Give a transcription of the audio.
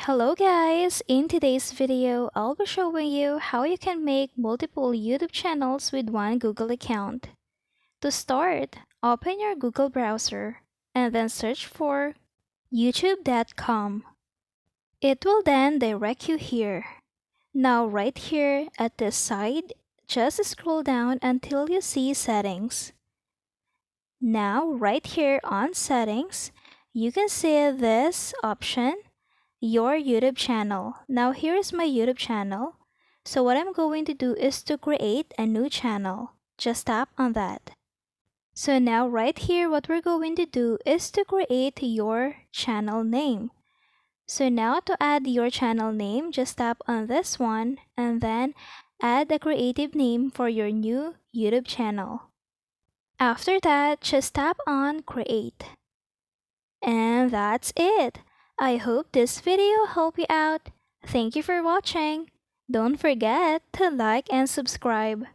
Hello guys! In today's video, I'll be showing you how you can make multiple YouTube channels with one Google account. To start, open your Google browser and then search for youtube.com. It will then direct you here. Now right here at this side, just scroll down until you see settings. Now right here on settings, you can see this option, your YouTube channel. Now here's my YouTube channel. So what I'm going to do is to create a new channel. Just tap on that. So now right here what we're going to do is to create your channel name. So now to add your channel name, just tap on this one and then add a creative name for your new YouTube channel. After that, just tap on create. And that's it. I hope this video helped you out. Thank you for watching. Don't forget to like and subscribe.